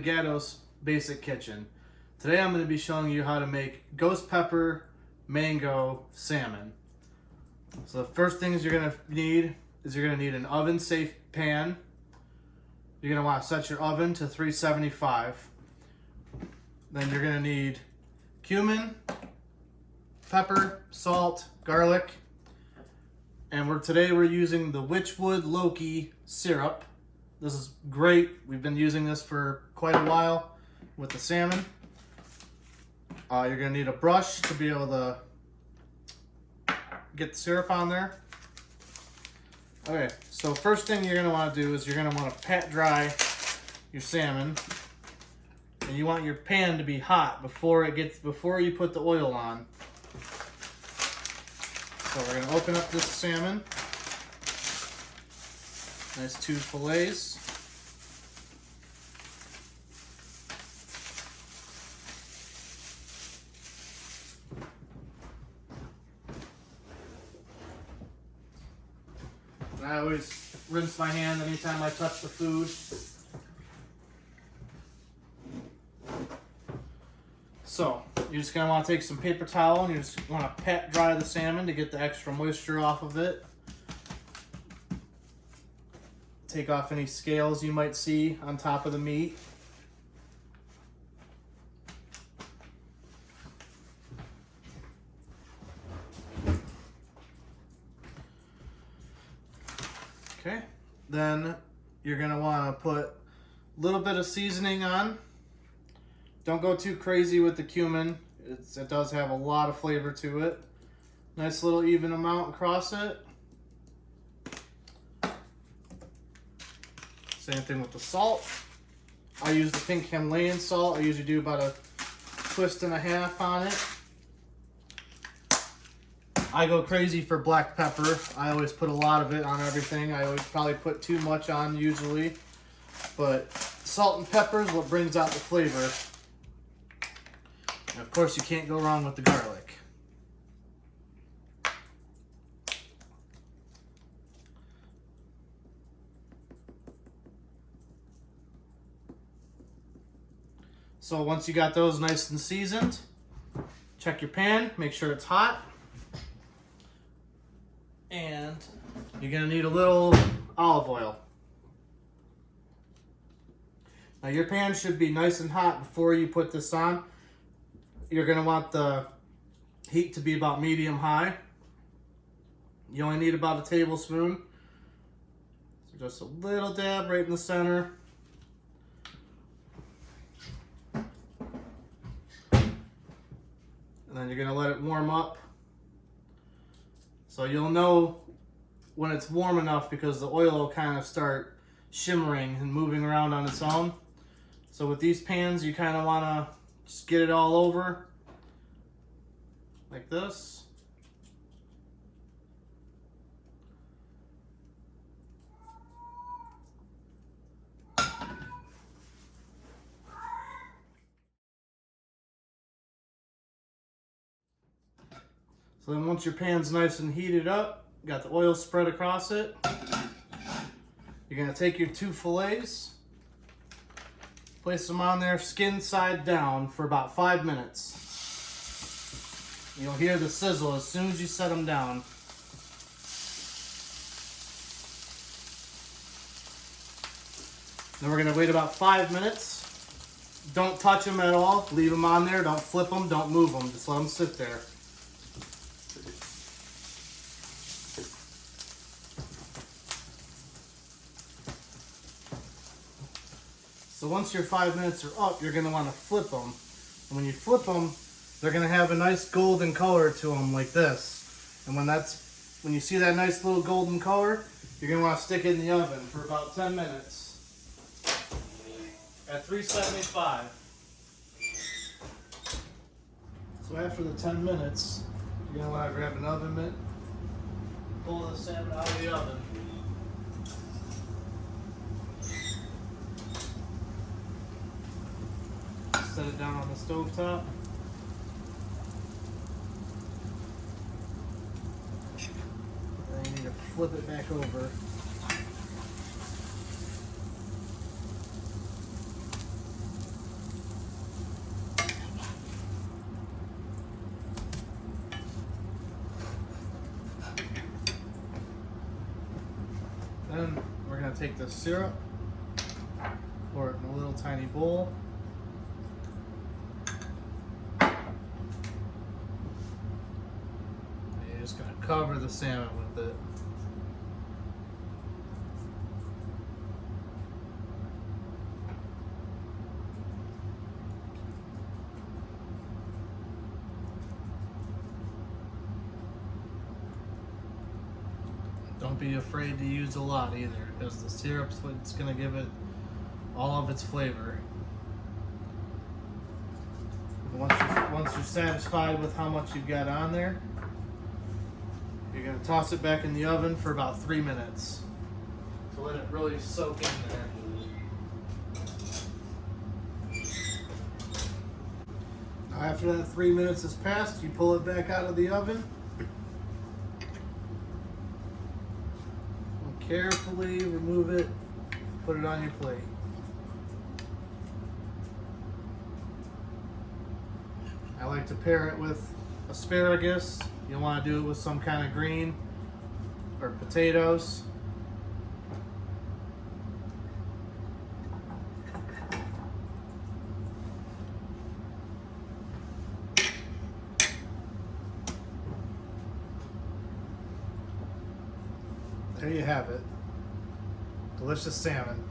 Gattos Basic Kitchen. Today I'm going to be showing you how to make ghost pepper mango salmon. So the first things you're going to need is an oven safe pan. You're going to want to set your oven to 375. Then you're going to need cumin, pepper, salt, garlic, and today we're using the Wytchwood Loki syrup. This is great. We've been using this for quite a while with the salmon. You're going to need a brush to be able to get the syrup on there. Okay, so first thing you're going to want to do is you're going to want to pat dry your salmon. And you want your pan to be hot before you put the oil on. So we're going to open up this salmon. Nice 2 fillets. And I always rinse my hand anytime I touch the food. So you're just going to want to take some paper towel and you just want to pat dry the salmon to get the extra moisture off of it. Take off any scales you might see on top of the meat. Okay, then you're going to want to put a little bit of seasoning on. Don't go too crazy with the cumin. It does have a lot of flavor to it. Nice little even amount across it. Same thing with the salt. I use the pink Himalayan salt. I usually do about a twist and a half on it. I go crazy for black pepper. I always put a lot of it on everything. I always probably put too much on usually. But salt and pepper is what brings out the flavor. And of course you can't go wrong with the garlic. So once you got those nice and seasoned, check your pan, make sure it's hot. And you're gonna need a little olive oil. Now your pan should be nice and hot before you put this on. You're gonna want the heat to be about medium high. You only need about a tablespoon. So just a little dab right in the center. And then you're gonna let it warm up. So you'll know when it's warm enough because the oil will kind of start shimmering and moving around on its own. So with these pans, you kind of want to just get it all over like this. So then once your pan's nice and heated up, got the oil spread across it, you're going to take your 2 fillets, place them on there skin side down for about 5 minutes. You'll hear the sizzle as soon as you set them down. Then we're going to wait about 5 minutes. Don't touch them at all. Leave them on there. Don't flip them. Don't move them. Just let them sit there. So once your 5 minutes are up, you're going to want to flip them. And when you flip them, they're going to have a nice golden color to them like this. And when you see that nice little golden color, you're going to want to stick it in the oven for about 10 minutes at 375. So after the 10 minutes, you're going to want to grab an oven mitt, pull the salmon out of the oven. Set it down on the stove top. Then you need to flip it back over. Then we're going to take the syrup, pour it in a little tiny bowl. And you're just going to cover the salmon with it. Don't be afraid to use a lot either, because the syrup's what's going to give it all of its flavor. Once you're satisfied with how much you've got on there, you're going to toss it back in the oven for about 3 minutes to let it really soak in there. Now after that 3 minutes has passed, you pull it back out of the oven. Carefully remove it, put it on your plate. I like to pair it with asparagus. You want to do it with some kind of green or potatoes. There you have it. Delicious salmon.